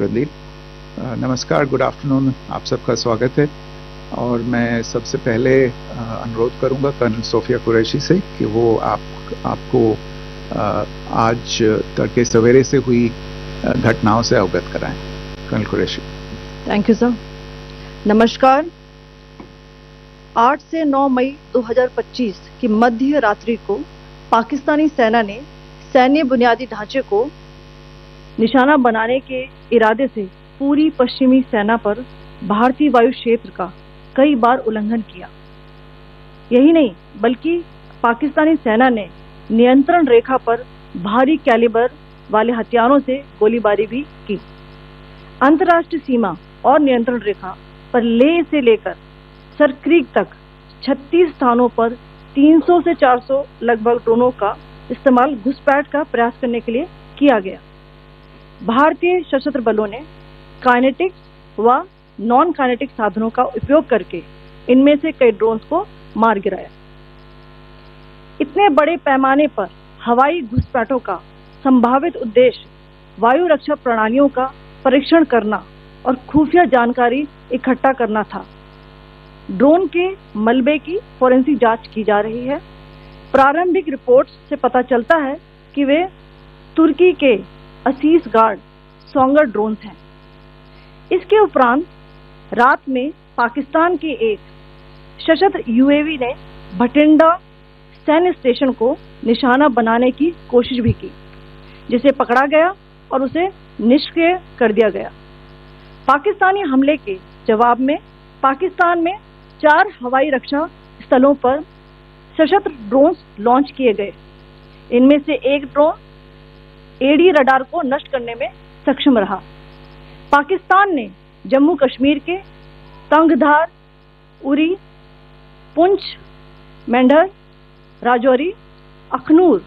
तंदील। नमस्कार, good afternoon, आप सबका स्वागत है। और मैं सबसे पहले अनुरोध करूंगा कर्नल सोफिया कुरैशी से कि वो आपको आज तड़के सवेरे से हुई घटनाओं से अवगत कराएं। Colonel Qureshi. Thank you sir. नमस्कार। 8 से 9 मई 2025 की मध्य रात्रि को पाकिस्तानी सेना ने सैन्य बुनियादी ढांचे को निशाना बनाने के इरादे से पूरी पश्चिमी सेना पर भारतीय वायु क्षेत्र का कई बार उल्लंघन किया। यही नहीं बल्कि पाकिस्तानी सेना ने नियंत्रण रेखा पर भारी कैलिबर वाले हथियारों से गोलीबारी भी की। अंतर्राष्ट्रीय सीमा और नियंत्रण रेखा पर लेह से लेकर सरक्रीक तक 36 स्थानों पर 300 से 400 लगभग ड्रोनों का इस्तेमाल घुसपैठ का प्रयास करने के लिए किया गया। भारतीय सशस्त्र बलों ने काइनेटिक व नॉन काइनेटिक साधनों का उपयोग करके इनमें से कई ड्रोन्स को मार गिराया। इतने बड़े पैमाने पर हवाई घुसपैठों का संभावित उद्देश्य वायु रक्षा प्रणालियों का परीक्षण करना और खुफिया जानकारी इकट्ठा करना था। ड्रोन के मलबे की फोरेंसिक जांच की जा रही है। प्रारंभिक रिपोर्ट्स से पता चलता है कि वे तुर्की के असीस गार्ड सोंगर ड्रोन्स हैं। इसके उपरांत रात में पाकिस्तान के एक सशस्त्र यूएवी ने भटिंडा सैन्य स्टेशन को निशाना बनाने की कोशिश भी की, जिसे पकड़ा गया और उसे निष्क्रिय कर दिया गया। पाकिस्तानी हमले के जवाब में पाकिस्तान में 4 हवाई रक्षा स्थलों पर सशस्त्र ड्रोन्स लॉन्च किए गए। इनमें से एक ड्रोन एडी रडार को नष्ट करने में सक्षम रहा। पाकिस्तान ने जम्मू कश्मीर के तंगधार, उरी, पुंछ, मेंढर, राजौरी, अखनूर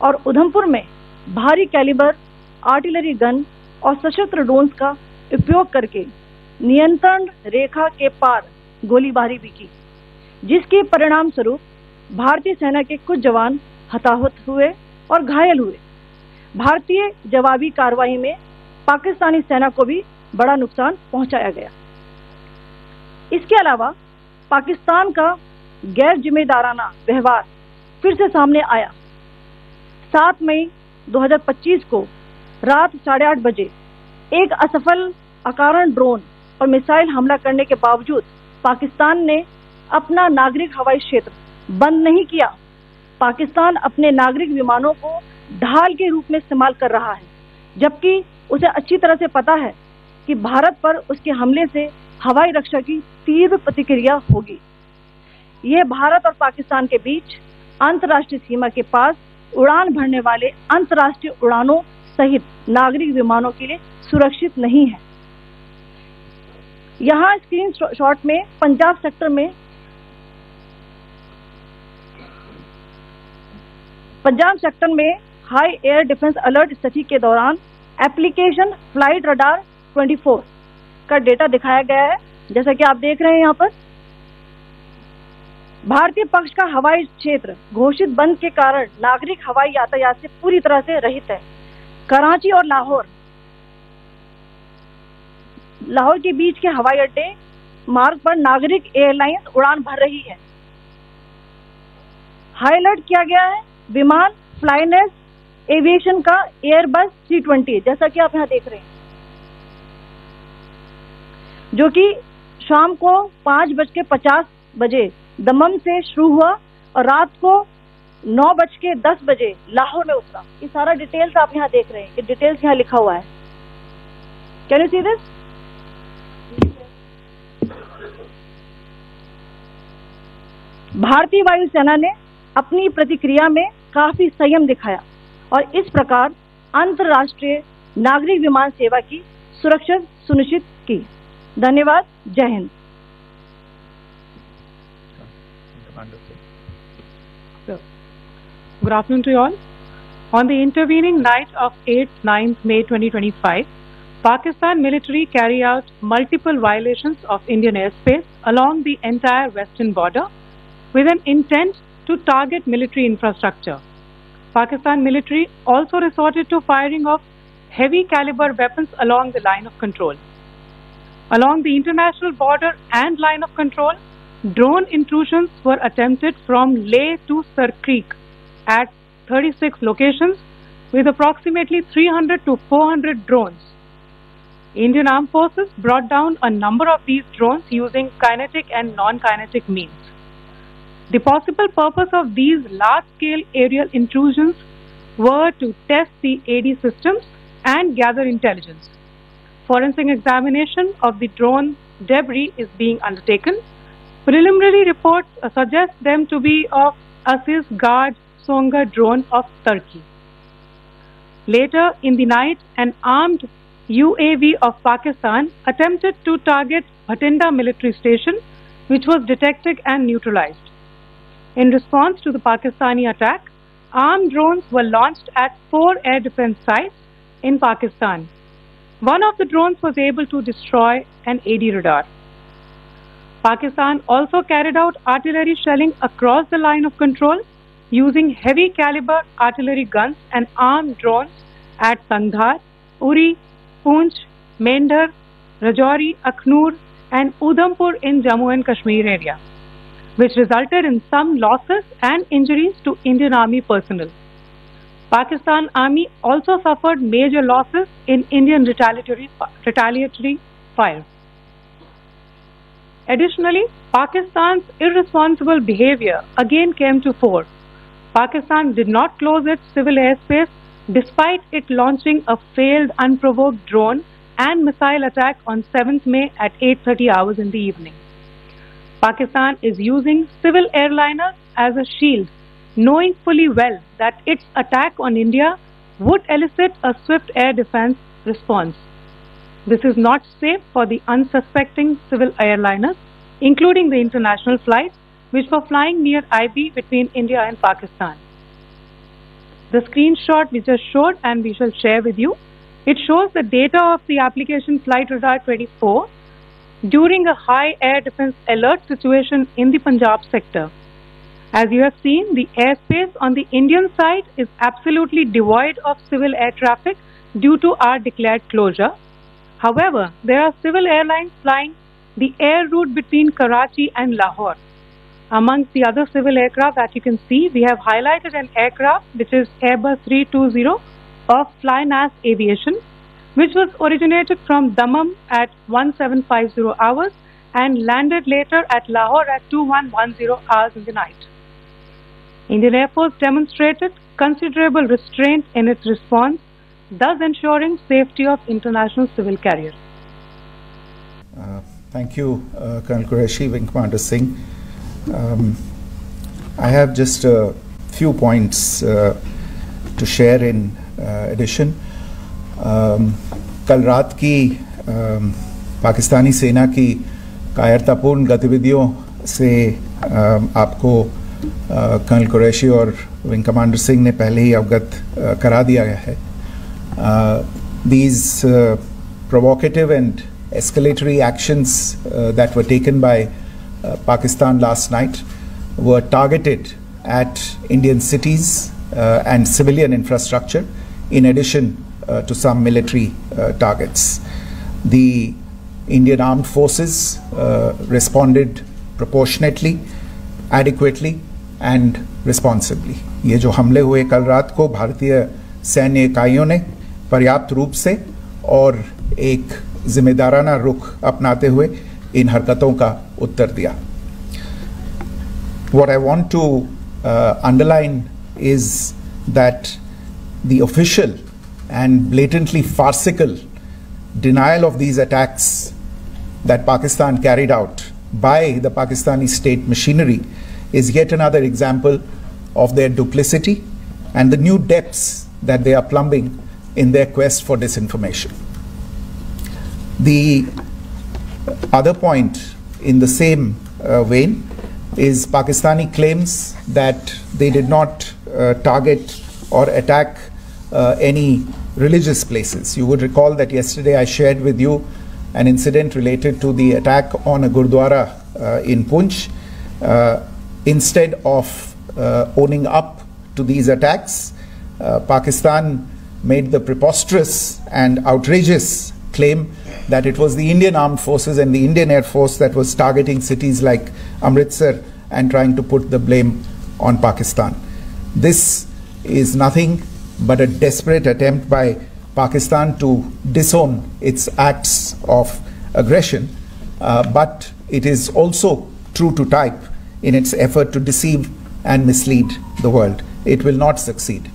और उधमपुर में भारी कैलिबर आर्टिलरी गन और सशस्त्र ड्रोन्स का उपयोग करके नियंत्रण रेखा के पार गोलीबारी भी की, जिसके परिणाम स्वरूप भारतीय सेना के कुछ जवान हताहत हुए और घायल हुए। भारतीय जवाबी कार्रवाई में पाकिस्तानी सेना को भी बड़ा नुकसान पहुंचाया गया। इसके अलावा पाकिस्तान का गैर जिम्मेदाराना व्यवहार फिर से सामने आया। 7 मई 2025 को रात 8:30 बजे एक असफल अकारण ड्रोन और मिसाइल हमला करने के बावजूद पाकिस्तान ने अपना नागरिक हवाई क्षेत्र बंद नहीं किया। पाकिस्तान अपने नागरिक विमानों को ढाल के रूप में इस्तेमाल कर रहा है, जबकि उसे अच्छी तरह से पता है कि भारत पर उसके हमले से हवाई रक्षा की तीव्र प्रतिक्रिया होगी। यह भारत और पाकिस्तान के बीच अंतर्राष्ट्रीय सीमा के पास उड़ान भरने वाले अंतर्राष्ट्रीय उड़ानों सहित नागरिक विमानों के लिए सुरक्षित नहीं है। यहाँ स्क्रीन शॉट में पंजाब सेक्टर में हाई एयर डिफेंस अलर्ट स्थिति के दौरान एप्लीकेशन फ्लाइट रडार 24 का डेटा दिखाया गया है। जैसा कि आप देख रहे हैं यहाँ पर भारतीय पक्ष का हवाई क्षेत्र घोषित बंद के कारण नागरिक हवाई यातायात से पूरी तरह से रहित है। कराची और लाहौर के बीच के हवाई अड्डे मार्ग पर नागरिक एयरलाइंस उड़ान भर रही है। हाई अलर्ट किया गया है विमान फ्लाइनेस एविएशन का एयरबस 320, जैसा कि आप यहाँ देख रहे हैं, जो कि शाम को 5:50 बजे दमम से शुरू हुआ और रात को 9:10 बजे लाहौर में उतरा। ये सारा डिटेल्स आप यहाँ देख रहे हैं। ये डिटेल्स यहाँ लिखा हुआ है। Can you see this? भारतीय वायुसेना ने अपनी प्रतिक्रिया में काफी संयम दिखाया और इस प्रकार अंतर्राष्ट्रीय नागरिक विमान सेवा की सुरक्षा सुनिश्चित की। धन्यवाद। जय Hind. Good afternoon to you all. On the intervening night of 8-9 May 2025, Pakistan military carried out multiple violations of Indian airspace along the entire western border with an intent to target military infrastructure. Pakistan military also resorted to firing of heavy caliber weapons along the line of control. Along the international border and line of control, drone intrusions were attempted from Leh to Sar Creek at 36 locations with approximately 300 to 400 drones. Indian Armed Forces brought down a number of these drones using kinetic and non-kinetic means. The possible purpose of these large-scale aerial intrusions were to test the AD systems and gather intelligence. Forensic examination of the drone debris is being undertaken. Preliminary reports suggest them to be of Aziz Guard Songa drone of Turkey. Later in the night, an armed UAV of Pakistan attempted to target Bhatinda military station, which was detected and neutralized. In response to the Pakistani attack, armed drones were launched at 4 air defense sites in Pakistan. One of the drones was able to destroy an AD radar. Pakistan also carried out artillery shelling across the line of control using heavy caliber artillery guns and armed drones at Kandhar, Uri, Poonch, Mendhar, Rajouri, Akhnur and Udhampur in Jammu and Kashmir area, which resulted in some losses and injuries to Indian Army personnel. Pakistan Army also suffered major losses in Indian retaliatory fire. Additionally, Pakistan's irresponsible behavior again came to fore. Pakistan did not close its civil airspace despite it launching a failed unprovoked drone and missile attack on 7th May at 8:30 hours in the evening. Pakistan is using civil airliners as a shield, knowing fully well that its attack on India would elicit a swift air defense response. This is not safe for the unsuspecting civil airliners, including the international flights which were flying near IB between India and Pakistan. The screenshot we just showed and we shall share with you, it shows the data of the application Flight Radar 24 during a high air defense alert situation in the Punjab sector. As you have seen, the airspace on the Indian side is absolutely devoid of civil air traffic due to our declared closure. However, there are civil airlines flying the air route between Karachi and Lahore. Amongst the other civil aircraft that you can see, we have highlighted an aircraft which is Airbus 320 of Flynas Aviation, which was originated from Dammam at 1750 hours and landed later at Lahore at 2110 hours in the night. Indian Air Force demonstrated considerable restraint in its response, thus ensuring safety of international civil carriers. Thank you, Colonel Qureshi, Wing Commander Singh. I have just a few points to share in addition. कल रात की पाकिस्तानी सेना की कायरतापूर्ण गतिविधियों से आपको colonel Qureshi और विंग कमांडर सिंह ने पहले ही अवगत करा दिया गया है. These provocative and escalatory actions that were taken by Pakistan last night were targeted at Indian cities and civilian infrastructure, in addition to some military targets. The Indian Armed Forces responded proportionately, adequately and responsibly. ये जो हमले हुए कल रात को भारतीय सैन्य इकाइयों ने पर्याप्त रूप से और एक जिम्मेदाराना रुख अपनाते हुए इन हरकतों का उत्तर दिया. What I want to underline is that the official and blatantly farcical denial of these attacks that Pakistan carried out by the Pakistani state machinery is yet another example of their duplicity and the new depths that they are plumbing in their quest for disinformation. The other point in the same vein is Pakistani claims that they did not target or attack any religious places. You would recall that yesterday I shared with you an incident related to the attack on a Gurdwara in Poonch. Instead of owning up to these attacks, Pakistan made the preposterous and outrageous claim that it was the Indian Armed Forces and the Indian Air Force that was targeting cities like Amritsar and trying to put the blame on Pakistan. This is nothing but a desperate attempt by Pakistan to disown its acts of aggression, but it is also true to type in its effort to deceive and mislead the world. It will not succeed.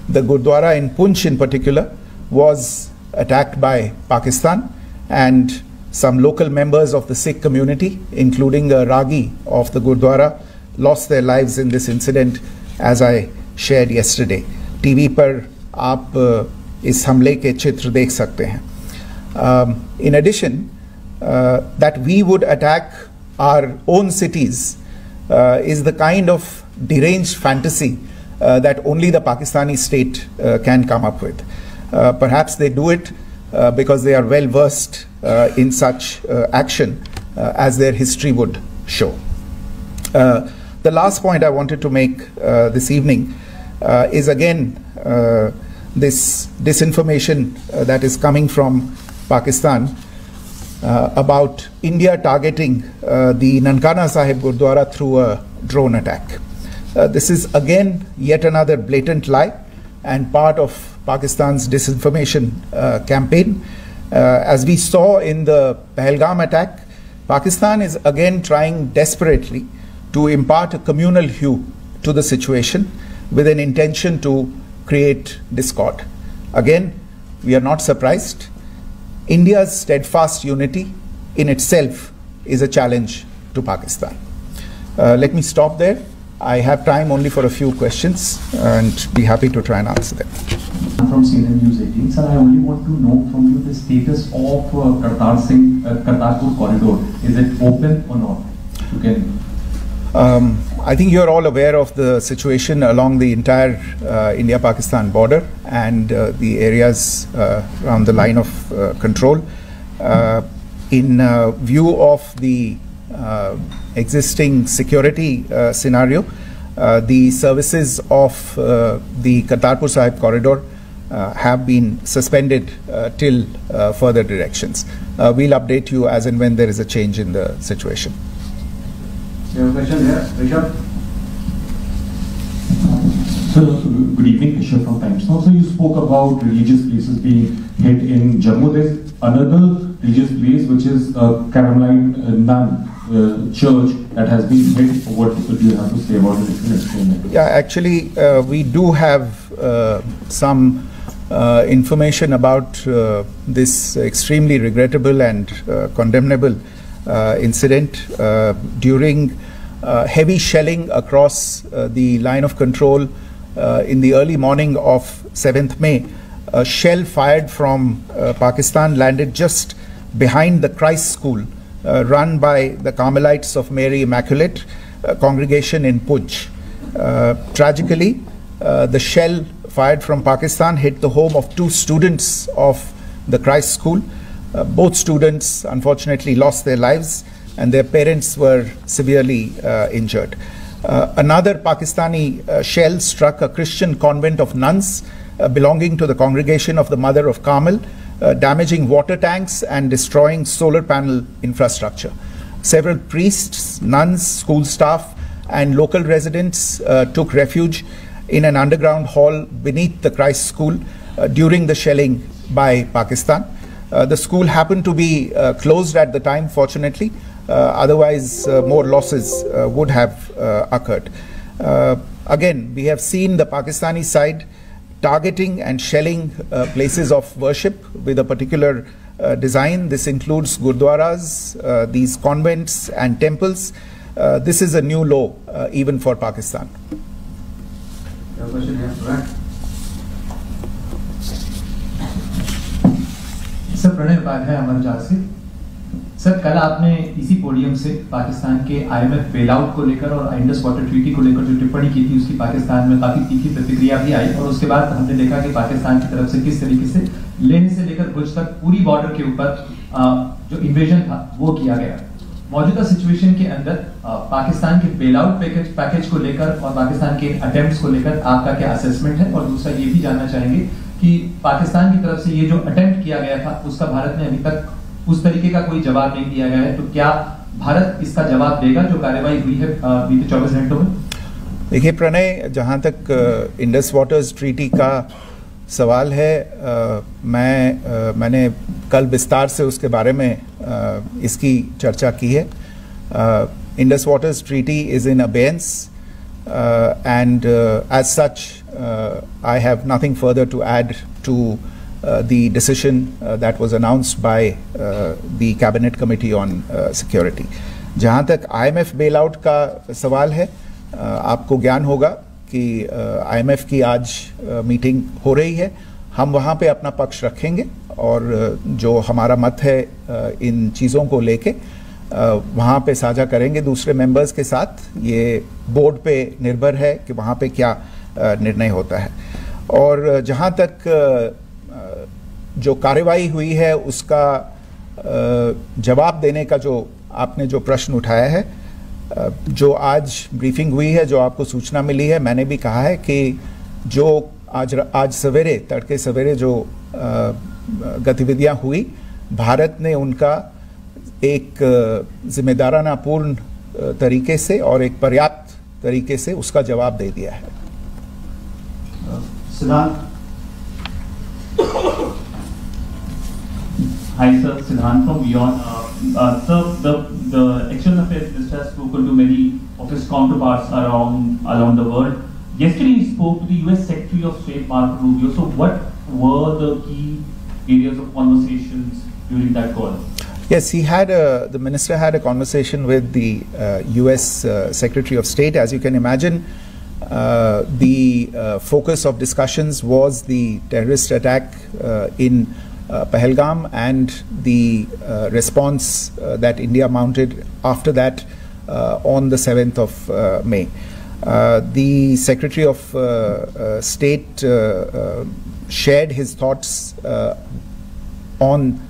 The Gurdwara in Poonch in particular was attacked by Pakistan, and some local members of the Sikh community, including a Ragi of the Gurdwara, lost their lives in this incident, as I shared yesterday. TV पर आप इस हमले के चित्र देख सकते हैं. In addition, that we would attack our own cities is the kind of deranged fantasy that only the Pakistani state can come up with. Perhaps they do it because they are well versed in such action, as their history would show. The last point I wanted to make this evening is again this disinformation that is coming from Pakistan about India targeting the Nankana Sahib Gurdwara through a drone attack. This is again yet another blatant lie and part of Pakistan's disinformation campaign. As we saw in the Pahalgam attack, Pakistan is again trying desperately to impart a communal hue to the situation with an intention to create discord. Again, we are not surprised. India's steadfast unity in itself is a challenge to Pakistan. Let me stop there. I have time only for a few questions and be happy to try and answer them. I'm from CNN News 18. Sir, I only want to know from you the status of Kartarpur corridor. Is it open or not? You can. I think you're all aware of the situation along the entire India-Pakistan border and the areas around the line of control. In view of the existing security scenario, the services of the Kartarpur Sahib corridor have been suspended till further directions. We'll update you as and when there is a change in the situation. You have a question here, Rishabh? Sir, good evening, Rishabh from Times Now. So you spoke about religious places being hit in Jammu. There's another religious place which is Carmelite Nun church that has been hit. What do you have to say about it? If you can explain that. Yeah, actually, we do have some information about this extremely regrettable and condemnable incident. During heavy shelling across the line of control in the early morning of 7th May, a shell fired from Pakistan landed just behind the Christ School run by the Carmelites of Mary Immaculate congregation in Poonch. Tragically, the shell fired from Pakistan hit the home of 2 students of the Christ School. Both students unfortunately lost their lives and their parents were severely injured. Another Pakistani shell struck a Christian convent of nuns belonging to the congregation of the Mother of Carmel, damaging water tanks and destroying solar panel infrastructure. Several priests, nuns, school staff and local residents took refuge in an underground hall beneath the Christ School during the shelling by Pakistan. The school happened to be closed at the time, fortunately. Otherwise, more losses would have occurred. Again, we have seen the Pakistani side targeting and shelling places of worship with a particular design. This includes gurdwaras, these convents and temples. This is a new low even for Pakistan. Your question here, right? Sir Pranay Upadhyay अमर जहाज से। Sir कल आपने इसी podium से पाकिस्तान के IMF bailout को लेकर और इंडस वाटर ट्रीटी को लेकर जो टिप्पणी की थी उसकी पाकिस्तान में काफी तीखी प्रतिक्रिया भी आई और उसके बाद हमने देखा कि पाकिस्तान की तरफ से किस तरीके से लेह से लेकर भुज तक पूरी बॉर्डर के ऊपर जो इन्वेजन था वो किया गया। मौजूदा सिचुएशन के अंदर पाकिस्तान के बेलआउट पैकेज को लेकर और पाकिस्तान के अटेम्प्ट्स को लेकर आपका क्या असेसमेंट है और दूसरा ये भी जानना चाहेंगे कि पाकिस्तान की तरफ से ये जो अटेम्प्ट किया गया था उसका भारत ने अभी तक उस तरीके का कोई जवाब नहीं दिया गया है, तो क्या भारत इसका जवाब देगा जो कार्रवाई हुई है बीते 24 घंटों में? देखिए प्रणय, जहाँ तक इंडस वाटर्स ट्रीटी का सवाल है, मैंने कल विस्तार से उसके बारे में इसकी चर्चा की है. Indus waters treaty is in abeyance and as such I have nothing further to add to the decision that was announced by the cabinet committee on security. जहाँ तक IMF bailout का सवाल है, आपको ज्ञान होगा कि IMF की आज मीटिंग हो रही है. हम वहाँ पे अपना पक्ष रखेंगे और जो हमारा मत है इन चीज़ों को लेके वहाँ पे साझा करेंगे दूसरे मेंबर्स के साथ. ये बोर्ड पे निर्भर है कि वहाँ पे क्या निर्णय होता है. और जहाँ तक जो कार्रवाई हुई है उसका जवाब देने का जो आपने जो प्रश्न उठाया है, जो आज ब्रीफिंग हुई है, जो आपको सूचना मिली है, मैंने भी कहा है कि जो आज सवेरे तड़के सवेरे जो गतिविधियाँ हुई, भारत ने उनका एक जिम्मेदाराना पूर्ण तरीके से और एक पर्याप्त तरीके से उसका जवाब दे दिया है. सिद्धांत. Hi sir, Siddhant from Beyond. Sir, the External Affairs Minister has spoken to many of his counterparts around the world. Yesterday he spoke to the US Secretary of State Marco Rubio. So what were the key areas of conversations during that call? Yes, the minister had a conversation with the US Secretary of State. As you can imagine, the focus of discussions was the terrorist attack in Pahalgam and the response that India mounted after that on the 7th of May. The Secretary of State shared his thoughts on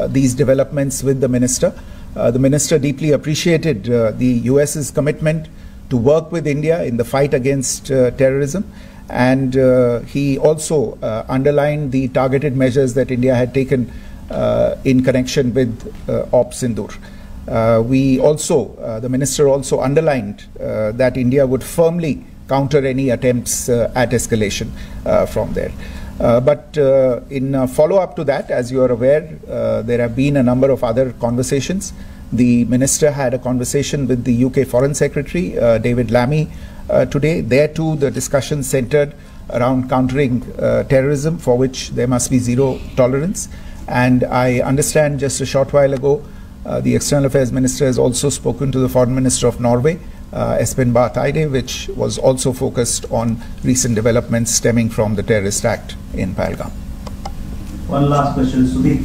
these developments with the minister. The minister deeply appreciated the US's commitment to work with India in the fight against terrorism, and he also underlined the targeted measures that India had taken in connection with Op Sindoor. The minister also underlined that India would firmly counter any attempts at escalation from there. But in follow-up to that, as you are aware, there have been a number of other conversations. The minister had a conversation with the UK Foreign Secretary, David Lammy, today. There too, the discussion centered around countering terrorism, for which there must be zero tolerance. And I understand just a short while ago, the External Affairs Minister has also spoken to the Foreign Minister of Norway, Espen Barth Eide, which was also focused on recent developments stemming from the terrorist act in Pahalgam. One last question, Sudeep.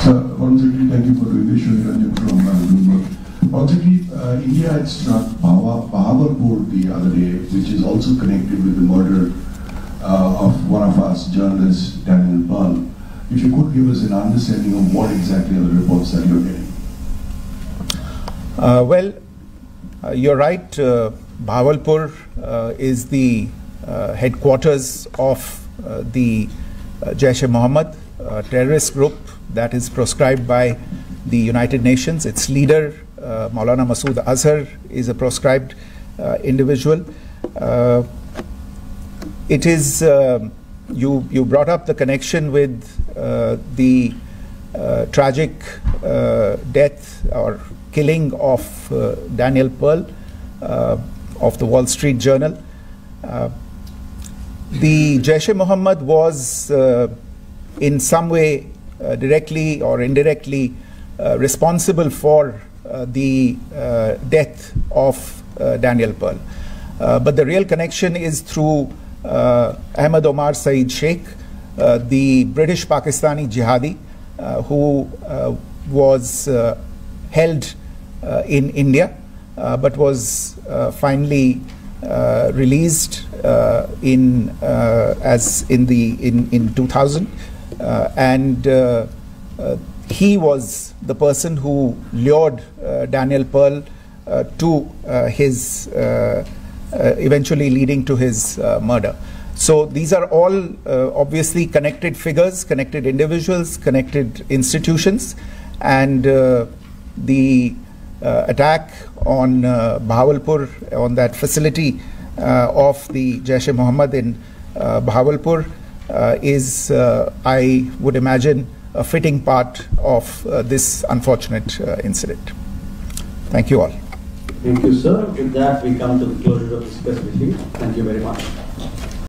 Sir, Foreign Secretary, thank you for doing this. Shri Ranjan from Bloomberg. Foreign Secretary, India had struck Bahawalpur the other day, which is also connected with the murder of one of us journalists, Daniel Pearl. If you could give us an understanding of what exactly are the reports that you're getting. You're right. Bahawalpur is the headquarters of the Jaish-e-Mohammed terrorist group that is proscribed by the United Nations. Its leader, Maulana Masood Azhar, is a proscribed individual. It is you brought up the connection with the tragic death or killing of Daniel Pearl of the Wall Street Journal. The Jaish-e-Mohammed was in some way directly or indirectly responsible for the death of Daniel Pearl. But the real connection is through Ahmad Omar Saeed Sheikh, the British Pakistani jihadi who was held in India but was finally released in 2000, and he was the person who lured Daniel Pearl to his eventually leading to his murder. So these are all obviously connected figures, connected individuals, connected institutions, and the attack on Bahawalpur, on that facility of the Jaish-e-Mohammed in Bahawalpur is, I would imagine, a fitting part of this unfortunate incident. Thank you all. Thank you, sir. With that, we come to the closure of this press briefing. Thank you very much.